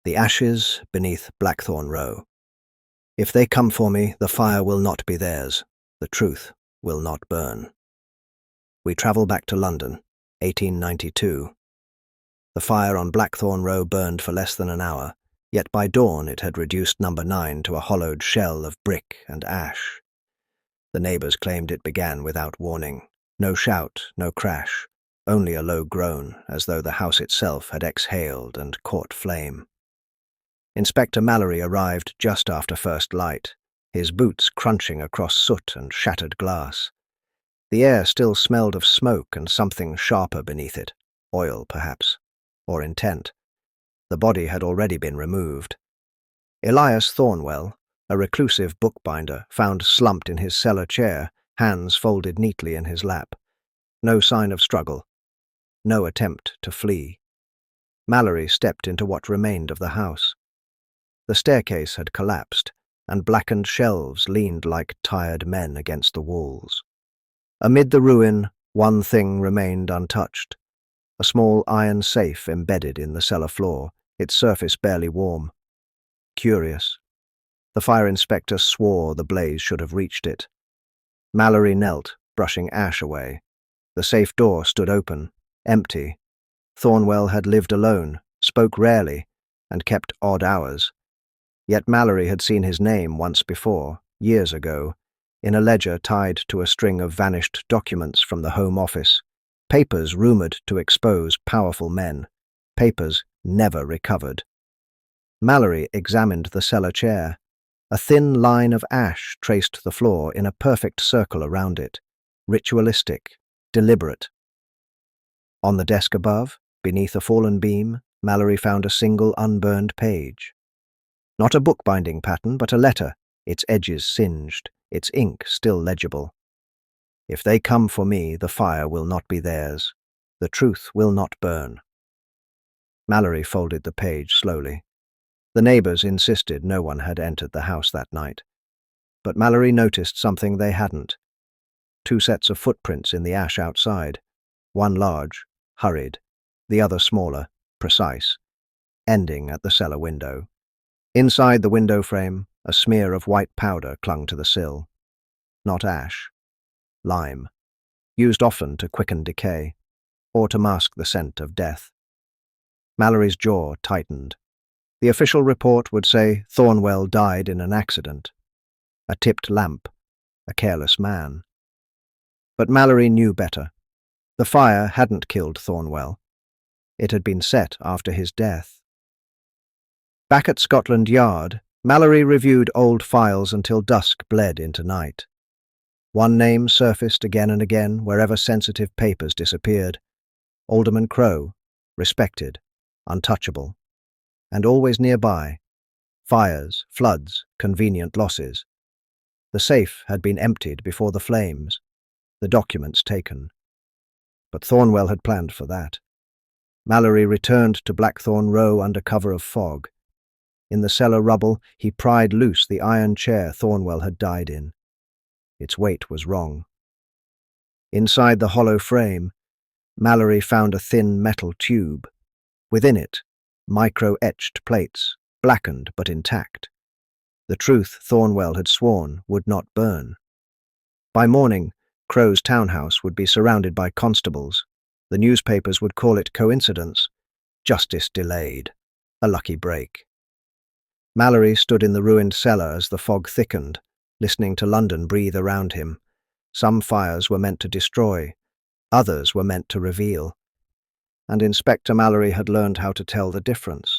The ashes beneath Blackthorn Row. If they come for me, the fire will not be theirs. The truth will not burn. We travel back to London, 1892. The fire on Blackthorn Row burned for less than an hour, yet by dawn it had reduced number 9 to a hollowed shell of brick and ash. The neighbours claimed it began without warning. No shout, no crash, only a low groan, as though the house itself had exhaled and caught flame. Inspector Mallory arrived just after first light, his boots crunching across soot and shattered glass. The air still smelled of smoke and something sharper beneath it, oil perhaps, or intent. The body had already been removed. Elias Thornwell, a reclusive bookbinder, found slumped in his cellar chair, hands folded neatly in his lap. No sign of struggle, no attempt to flee. Mallory stepped into what remained of the house. The staircase had collapsed, and blackened shelves leaned like tired men against the walls. Amid the ruin, one thing remained untouched. A small iron safe embedded in the cellar floor, its surface barely warm. Curious. The fire inspector swore the blaze should have reached it. Mallory knelt, brushing ash away. The safe door stood open, empty. Thornwell had lived alone, spoke rarely, and kept odd hours. Yet Mallory had seen his name once before, years ago, in a ledger tied to a string of vanished documents from the Home Office, papers rumoured to expose powerful men, papers never recovered. Mallory examined the cellar chair. A thin line of ash traced the floor in a perfect circle around it, ritualistic, deliberate. On the desk above, beneath a fallen beam, Mallory found a single unburned page. Not a bookbinding pattern, but a letter, its edges singed, its ink still legible. If they come for me, the fire will not be theirs. The truth will not burn. Mallory folded the page slowly. The neighbours insisted no one had entered the house that night. But Mallory noticed something they hadn't. 2 sets of footprints in the ash outside, one large, hurried, the other smaller, precise, ending at the cellar window. Inside the window frame, a smear of white powder clung to the sill. Not ash. Lime. Used often to quicken decay, or to mask the scent of death. Mallory's jaw tightened. The official report would say Thornwell died in an accident. A tipped lamp. A careless man. But Mallory knew better. The fire hadn't killed Thornwell. It had been set after his death. Back at Scotland Yard, Mallory reviewed old files until dusk bled into night. One name surfaced again and again wherever sensitive papers disappeared. Alderman Crow, respected, untouchable. And always nearby. Fires, floods, convenient losses. The safe had been emptied before the flames, the documents taken. But Thornwell had planned for that. Mallory returned to Blackthorn Row under cover of fog. In the cellar rubble, he pried loose the iron chair Thornwell had died in. Its weight was wrong. Inside the hollow frame, Mallory found a thin metal tube. Within it, micro-etched plates, blackened but intact. The truth Thornwell had sworn would not burn. By morning, Crow's townhouse would be surrounded by constables. The newspapers would call it coincidence. Justice delayed. A lucky break. Mallory stood in the ruined cellar as the fog thickened, listening to London breathe around him. Some fires were meant to destroy, others were meant to reveal. And Inspector Mallory had learned how to tell the difference.